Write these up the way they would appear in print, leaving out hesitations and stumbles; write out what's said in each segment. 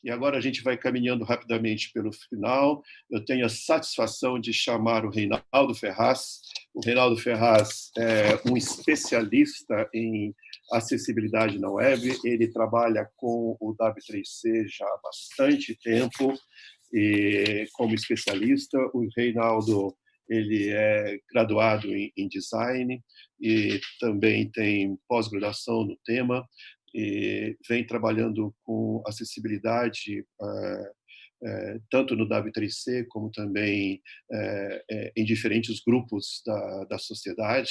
e agora a gente vai caminhando rapidamente pelo final. Eu tenho a satisfação de chamar o Reinaldo Ferraz. O Reinaldo Ferraz é um especialista em acessibilidade na web, ele trabalha com o W3C já há bastante tempo, e como especialista. O Reinaldo, ele é graduado em design e também tem pós-graduação no tema, e vem trabalhando com acessibilidade tanto no W3C como também em diferentes grupos da sociedade.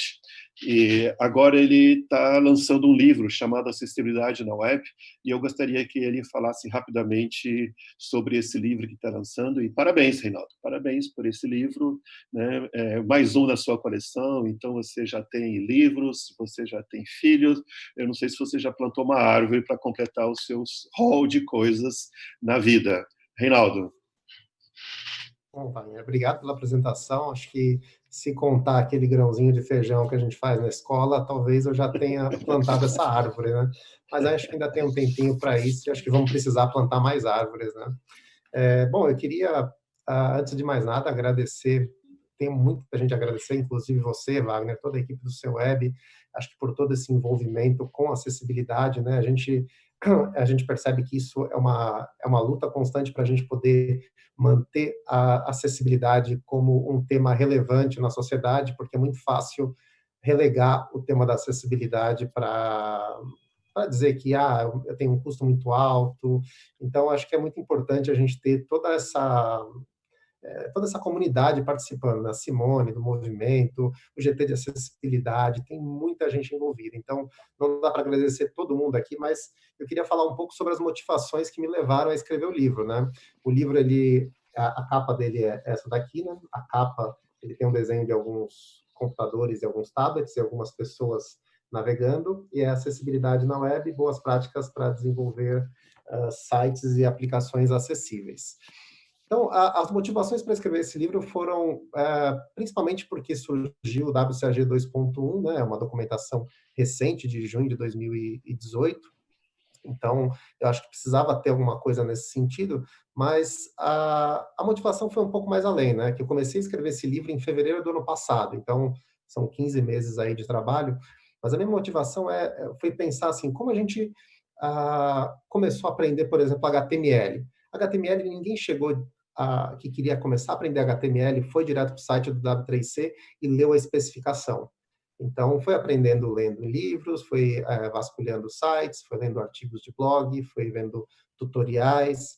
E agora ele está lançando um livro chamado Acessibilidade na Web, e eu gostaria que ele falasse rapidamente sobre esse livro que está lançando. E parabéns, Reinaldo, parabéns por esse livro, né? Mais um na sua coleção, então você já tem livros, você já tem filhos, eu não sei se você já plantou uma árvore para completar os seus hall de coisas na vida. Reinaldo. Bom, Wagner, obrigado pela apresentação. Acho que se contar aquele grãozinho de feijão que a gente faz na escola, talvez eu já tenha plantado essa árvore, né? Mas acho que ainda tem um tempinho para isso e acho que vamos precisar plantar mais árvores, né? Bom, eu queria, antes de mais nada, agradecer. Tem muita gente a agradecer, inclusive você, Wagner, toda a equipe do seu web, acho que por todo esse envolvimento com acessibilidade, né? A gente percebe que isso é uma luta constante para a gente poder manter a acessibilidade como um tema relevante na sociedade, porque é muito fácil relegar o tema da acessibilidade para dizer que eu tenho um custo muito alto. Então, acho que é muito importante a gente ter toda essa comunidade participando, né? A Simone, do movimento, o GT de acessibilidade, tem muita gente envolvida. Então, não dá para agradecer todo mundo aqui, mas eu queria falar um pouco sobre as motivações que me levaram a escrever o livro, né? O livro, a capa dele é essa daqui, né? A capa, ele tem um desenho de alguns computadores e alguns tablets e algumas pessoas navegando, e é acessibilidade na web, boas práticas para desenvolver sites e aplicações acessíveis. Então, as motivações para escrever esse livro foram principalmente porque surgiu o WCAG 2.1, né, uma documentação recente de junho de 2018. Então, eu acho que precisava ter alguma coisa nesse sentido, mas a motivação foi um pouco mais além, né? Que eu comecei a escrever esse livro em fevereiro do ano passado, então são 15 meses aí de trabalho, mas a minha motivação foi pensar assim, como a gente começou a aprender, por exemplo, HTML. HTML, ninguém chegou que queria começar a aprender HTML, foi direto para o site do W3C e leu a especificação. Então, foi aprendendo lendo livros, foi vasculhando sites, foi lendo artigos de blog, foi vendo tutoriais.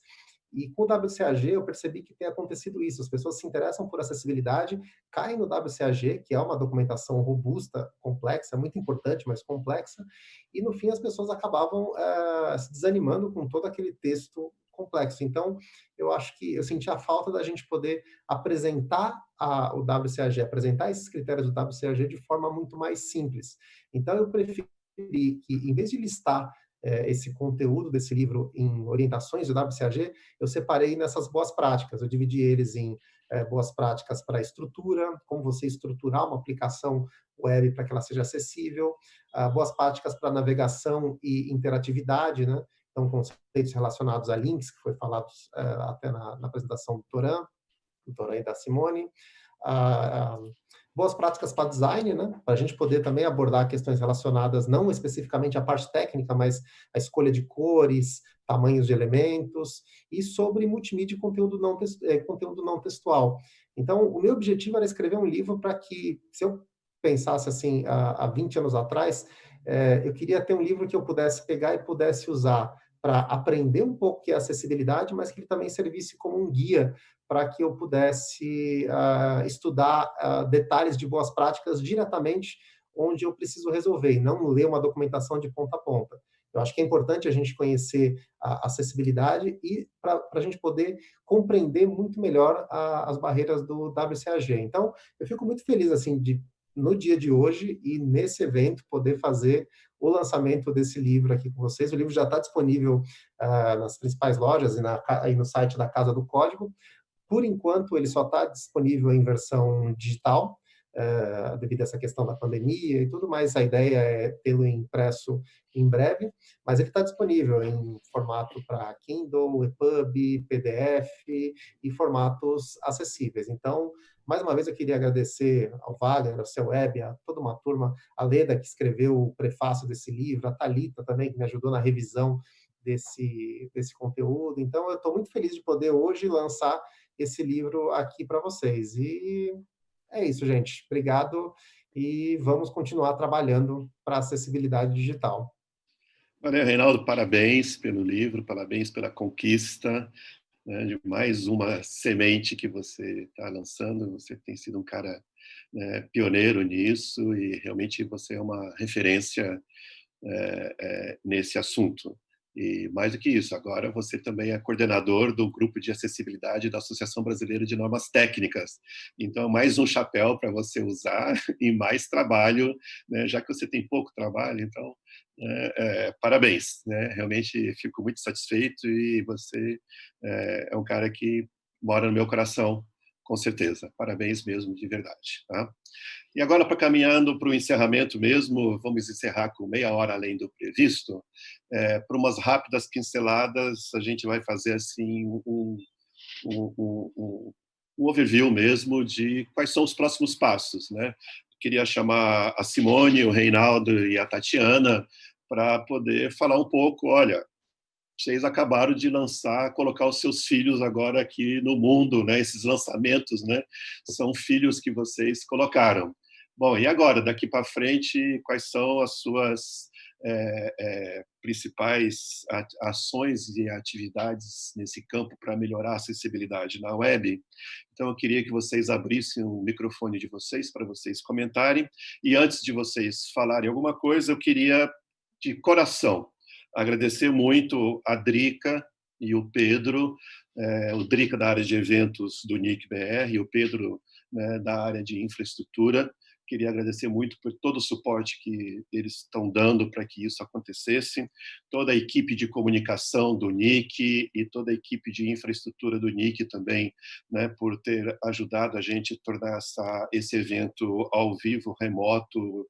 E com o WCAG eu percebi que tem acontecido isso. As pessoas se interessam por acessibilidade, caem no WCAG, que é uma documentação robusta, complexa, muito importante, mas complexa, e no fim as pessoas acabavam se desanimando com todo aquele texto complexo. Então, eu acho que eu senti a falta da gente poder apresentar o WCAG, apresentar esses critérios do WCAG de forma muito mais simples. Então, eu preferi que, em vez de listar esse conteúdo desse livro em orientações do WCAG, eu separei nessas boas práticas. Eu dividi eles em boas práticas para a estrutura, como você estruturar uma aplicação web para que ela seja acessível, boas práticas para navegação e interatividade, né? Então, conceitos relacionados a links, que foi falado até na apresentação do Toran e da Simone. Boas práticas para design, né? Para a gente poder também abordar questões relacionadas, não especificamente à parte técnica, mas a escolha de cores, tamanhos de elementos, e sobre multimídia e conteúdo não textual. Então, o meu objetivo era escrever um livro para que, se eu pensasse assim, há 20 anos atrás, eu queria ter um livro que eu pudesse pegar e pudesse usar para aprender um pouco o que é acessibilidade, mas que ele também servisse como um guia para que eu pudesse estudar detalhes de boas práticas diretamente onde eu preciso resolver, e não ler uma documentação de ponta a ponta. Eu acho que é importante a gente conhecer a acessibilidade e para a gente poder compreender muito melhor as barreiras do WCAG. Então, eu fico muito feliz assim no dia de hoje e nesse evento poder fazer o lançamento desse livro aqui com vocês. O livro já está disponível nas principais lojas e no site da Casa do Código. Por enquanto, ele só está disponível em versão digital, devido a essa questão da pandemia e tudo mais. A ideia é tê-lo impresso em breve, mas ele está disponível em formato para Kindle, EPUB, PDF e formatos acessíveis. Então, mais uma vez, eu queria agradecer ao Wagner, ao seu Web, a toda uma turma, a Leda, que escreveu o prefácio desse livro, a Thalita também, que me ajudou na revisão desse conteúdo. Então, eu estou muito feliz de poder hoje lançar esse livro aqui para vocês. E é isso, gente. Obrigado e vamos continuar trabalhando para a acessibilidade digital. Olha, Reinaldo, parabéns pelo livro, parabéns pela conquista, né, de mais uma semente que você está lançando. Você tem sido um cara, né, pioneiro nisso e realmente você é uma referência nesse assunto. E mais do que isso, agora você também é coordenador do grupo de acessibilidade da Associação Brasileira de Normas Técnicas. Então, mais um chapéu para você usar e mais trabalho, né, já que você tem pouco trabalho. Então, parabéns, né? Realmente fico muito satisfeito e você é um cara que mora no meu coração, com certeza. Parabéns mesmo, de verdade. Tá? E agora, para caminhando para o encerramento mesmo, vamos encerrar com meia hora além do previsto. Por umas rápidas pinceladas, a gente vai fazer assim um overview mesmo de quais são os próximos passos, né? Queria chamar a Simone, o Reinaldo e a Tatiana para poder falar um pouco, olha, vocês acabaram de lançar, colocar os seus filhos agora aqui no mundo, né? Esses lançamentos, né? São filhos que vocês colocaram. Bom, e agora, daqui para frente, quais são as suas principais ações e atividades nesse campo para melhorar a acessibilidade na web? Então, eu queria que vocês abrissem o microfone de vocês para vocês comentarem. E antes de vocês falarem alguma coisa, eu queria, de coração, agradecer muito a Drica e o Pedro, o Drica da área de eventos do NIC-BR e o Pedro, né, da área de infraestrutura. Queria agradecer muito por todo o suporte que eles estão dando para que isso acontecesse, toda a equipe de comunicação do NIC e toda a equipe de infraestrutura do NIC também, né, por ter ajudado a gente a tornar esse evento ao vivo, remoto,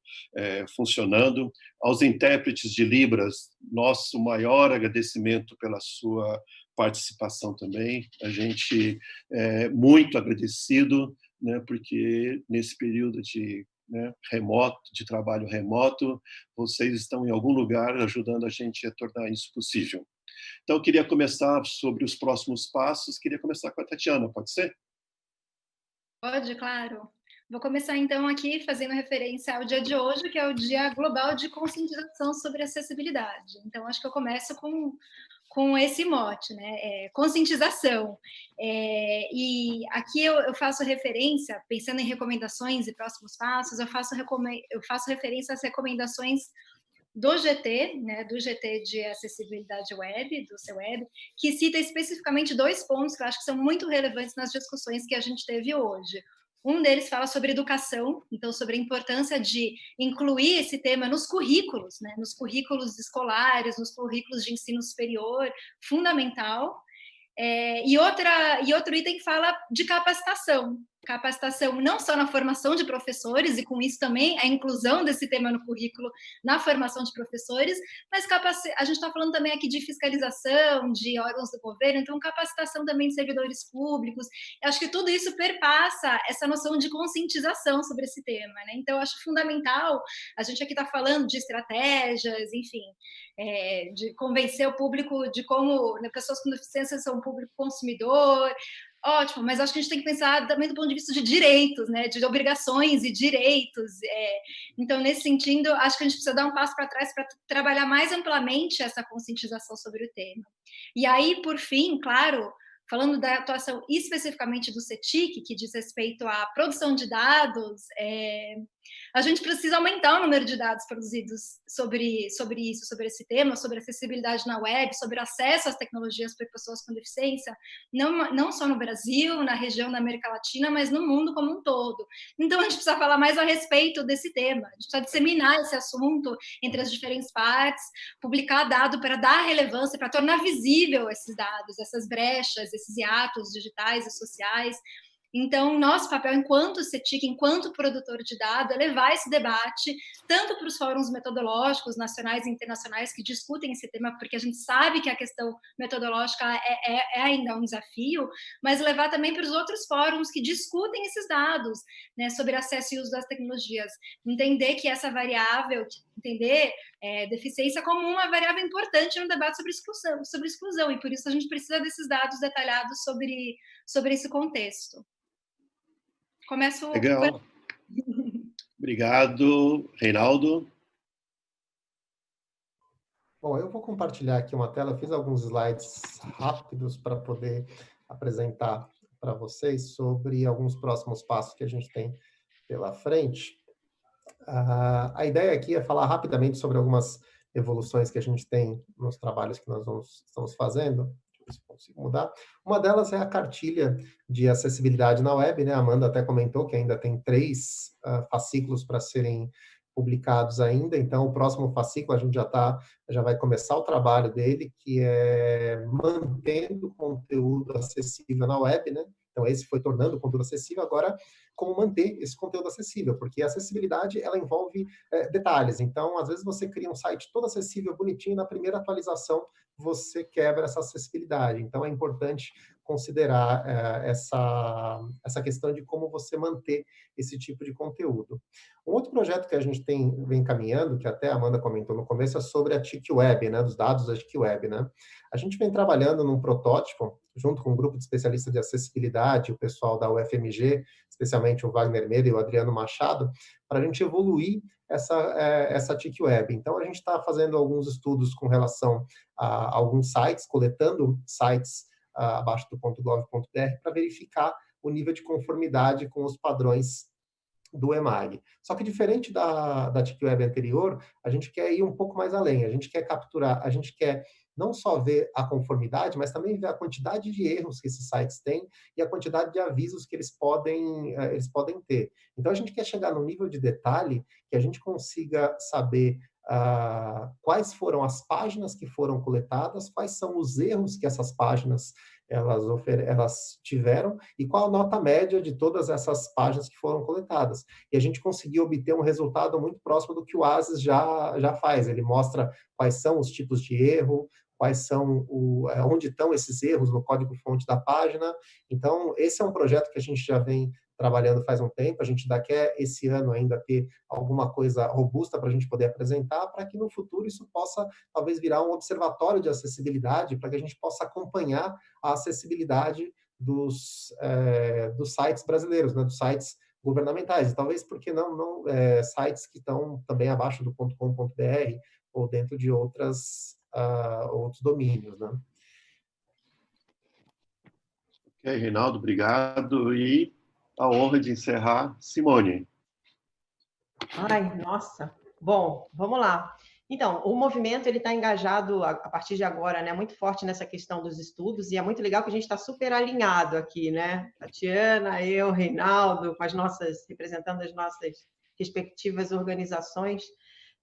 funcionando. Aos intérpretes de Libras, nosso maior agradecimento pela sua participação também. A gente é muito agradecido, né, porque nesse período de, né, de trabalho remoto, vocês estão em algum lugar ajudando a gente a tornar isso possível. Então, eu queria começar sobre os próximos passos, queria começar com a Tatiana, pode ser? Pode, claro. Vou começar, então, aqui fazendo referência ao dia de hoje, que é o Dia Global de Conscientização sobre Acessibilidade. Então, acho que eu começo com esse mote, né? Conscientização. E aqui eu faço referência, pensando em recomendações e próximos passos, eu faço referência às recomendações do GT, né, do GT de Acessibilidade Web, do seu web, que cita especificamente 2 pontos que eu acho que são muito relevantes nas discussões que a gente teve hoje. Um deles fala sobre educação, então sobre a importância de incluir esse tema nos currículos, né, nos currículos escolares, nos currículos de ensino superior, fundamental. E outro item que fala de capacitação não só na formação de professores, e com isso também a inclusão desse tema no currículo na formação de professores, mas a gente está falando também aqui de fiscalização, de órgãos do governo, então capacitação também de servidores públicos. Eu acho que tudo isso perpassa essa noção de conscientização sobre esse tema, né? Então, eu acho fundamental, a gente aqui está falando de estratégias, enfim, de convencer o público de como, né, pessoas com deficiência são um público consumidor. Ótimo, mas acho que a gente tem que pensar também do ponto de vista de direitos, né, de obrigações e direitos. Então, nesse sentido, acho que a gente precisa dar um passo para trás para trabalhar mais amplamente essa conscientização sobre o tema. E aí, por fim, claro, falando da atuação especificamente do CETIC, que diz respeito à produção de dados, a gente precisa aumentar o número de dados produzidos sobre isso, sobre esse tema, sobre acessibilidade na web, sobre acesso às tecnologias para pessoas com deficiência, não só no Brasil, na região da América Latina, mas no mundo como um todo. Então, a gente precisa falar mais a respeito desse tema, a gente precisa disseminar esse assunto entre as diferentes partes, publicar dado para dar relevância, para tornar visível esses dados, essas brechas, esses hiatos digitais e sociais. Então, nosso papel enquanto CETIC, enquanto produtor de dados, é levar esse debate tanto para os fóruns metodológicos nacionais e internacionais que discutem esse tema, porque a gente sabe que a questão metodológica é ainda um desafio, mas levar também para os outros fóruns que discutem esses dados, né, sobre acesso e uso das tecnologias. Entender que essa variável, entender deficiência como uma variável importante no debate sobre exclusão, e por isso a gente precisa desses dados detalhados sobre esse contexto. Começo... Legal. Obrigado, Reinaldo. Bom, eu vou compartilhar aqui uma tela, eu fiz alguns slides rápidos para poder apresentar para vocês sobre alguns próximos passos que a gente tem pela frente. A ideia aqui é falar rapidamente sobre algumas evoluções que a gente tem nos trabalhos que nós estamos fazendo. Deixa eu ver se consigo mudar. Uma delas é a cartilha de acessibilidade na web, né? A Amanda até comentou que ainda tem 3 fascículos para serem publicados ainda, então o próximo fascículo a gente já vai começar o trabalho dele, que é mantendo o conteúdo acessível na web, né? Então esse foi tornando o conteúdo acessível, agora como manter esse conteúdo acessível, porque a acessibilidade ela envolve detalhes, então às vezes você cria um site todo acessível, bonitinho, na primeira atualização você quebra essa acessibilidade, então é importante considerar essa questão de como você manter esse tipo de conteúdo. Um outro projeto que a gente vem caminhando, que até a Amanda comentou no começo, é sobre a TIC Web, né, dos dados da TIC Web, né? A gente vem trabalhando num protótipo, junto com um grupo de especialistas de acessibilidade, o pessoal da UFMG, especialmente o Wagner Meira e o Adriano Machado, para a gente evoluir essa TIC Web. Então, a gente está fazendo alguns estudos com relação a alguns sites, coletando sites abaixo do .gov.br para verificar o nível de conformidade com os padrões do EMAG. Só que diferente da TIC Web anterior, a gente quer ir um pouco mais além, a gente quer capturar, a gente quer não só ver a conformidade, mas também ver a quantidade de erros que esses sites têm e a quantidade de avisos que eles podem ter. Então, a gente quer chegar num nível de detalhe que a gente consiga saber quais foram as páginas que foram coletadas, quais são os erros que essas páginas elas tiveram e qual a nota média de todas essas páginas que foram coletadas. E a gente conseguiu obter um resultado muito próximo do que o ASIS já faz. Ele mostra quais são os tipos de erro, quais são onde estão esses erros no código-fonte da página. Então, esse é um projeto que a gente já vem trabalhando faz um tempo, a gente ainda quer esse ano ainda ter alguma coisa robusta para a gente poder apresentar, para que no futuro isso possa talvez virar um observatório de acessibilidade, para que a gente possa acompanhar a acessibilidade dos sites brasileiros, né, dos sites governamentais, e talvez porque não sites que estão também abaixo do .com.br ou dentro de outros domínios, né? Ok, Reinaldo, obrigado. E a honra de encerrar, Simone. Ai, nossa. Bom, vamos lá. Então, o movimento ele está engajado a partir de agora, né, muito forte nessa questão dos estudos, e é muito legal que a gente está super alinhado aqui, né? Tatiana, eu, Reinaldo, representando as nossas respectivas organizações.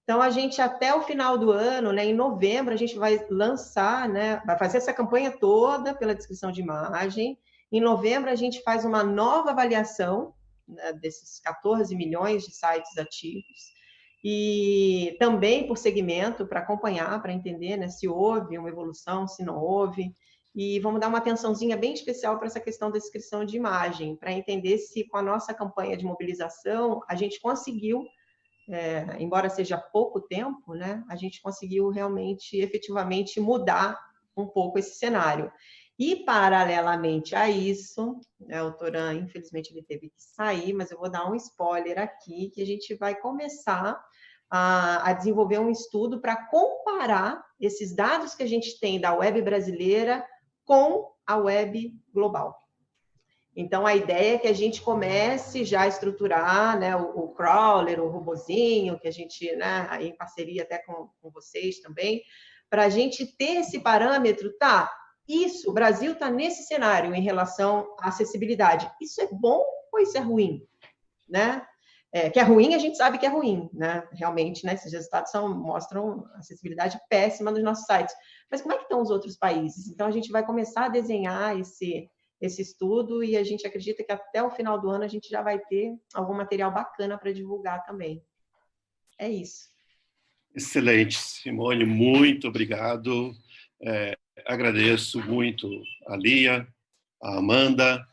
Então, a gente, até o final do ano, né, em novembro, a gente vai lançar, né, vai fazer essa campanha toda pela descrição de imagem. Em novembro, a gente faz uma nova avaliação, né, desses 14 milhões de sites ativos, e também por segmento, para acompanhar, para entender, né, se houve uma evolução, se não houve. E vamos dar uma atençãozinha bem especial para essa questão da descrição de imagem, para entender se, com a nossa campanha de mobilização, a gente conseguiu, embora seja pouco tempo, né, a gente conseguiu realmente, efetivamente, mudar um pouco esse cenário. E, paralelamente a isso, né, o Toran, infelizmente, ele teve que sair, mas eu vou dar um spoiler aqui, que a gente vai começar a desenvolver um estudo para comparar esses dados que a gente tem da web brasileira com a web global. Então, a ideia é que a gente comece já a estruturar, né, o crawler, o robozinho, que a gente, né, aí em parceria até com vocês também, para a gente ter esse parâmetro, tá? Isso, o Brasil está nesse cenário em relação à acessibilidade. Isso é bom ou isso é ruim? Né? Que é ruim, a gente sabe que é ruim, né? Realmente, né? Esses resultados mostram acessibilidade péssima nos nossos sites. Mas como é que estão os outros países? Então, a gente vai começar a desenhar esse estudo e a gente acredita que até o final do ano a gente já vai ter algum material bacana para divulgar também. É isso. Excelente, Simone, muito obrigado. Agradeço muito a Lia, a Amanda,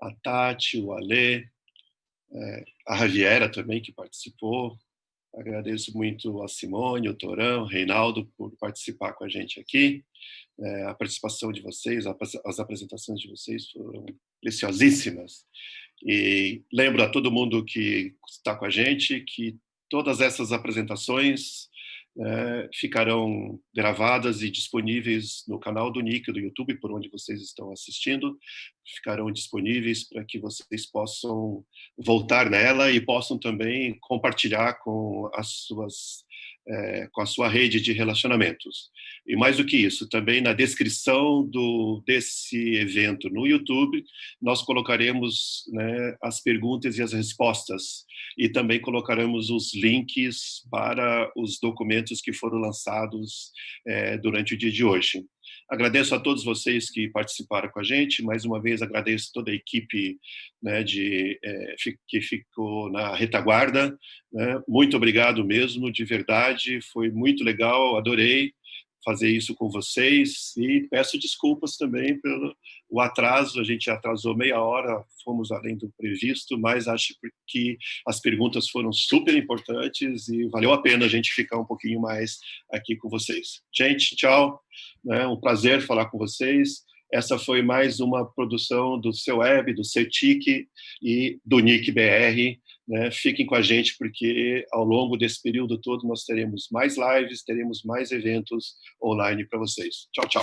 a Tati, o Alê, a Javiera também, que participou. Agradeço muito a Simone, o Torão, o Reinaldo, por participar com a gente aqui. A participação de vocês, as apresentações de vocês foram preciosíssimas. E lembro a todo mundo que está com a gente que todas essas apresentações ficarão gravadas e disponíveis no canal do Nick, do YouTube, por onde vocês estão assistindo. Ficarão disponíveis para que vocês possam voltar nela e possam também compartilhar com com a sua rede de relacionamentos. E mais do que isso, também na descrição desse evento no YouTube, nós colocaremos, né, as perguntas e as respostas, e também colocaremos os links para os documentos que foram lançados durante o dia de hoje. Agradeço a todos vocês que participaram com a gente. Mais uma vez, agradeço toda a equipe, né, que ficou na retaguarda. Né? Muito obrigado mesmo, de verdade. Foi muito legal, adorei fazer isso com vocês. E peço desculpas também pelo atraso. A gente atrasou meia hora, fomos além do previsto, mas acho que as perguntas foram super importantes e valeu a pena a gente ficar um pouquinho mais aqui com vocês. Gente, tchau. Um prazer falar com vocês. Essa foi mais uma produção do Seu Web, do CETIC e do NIC BR. Né? Fiquem com a gente, porque ao longo desse período todo nós teremos mais lives, teremos mais eventos online para vocês. Tchau, tchau.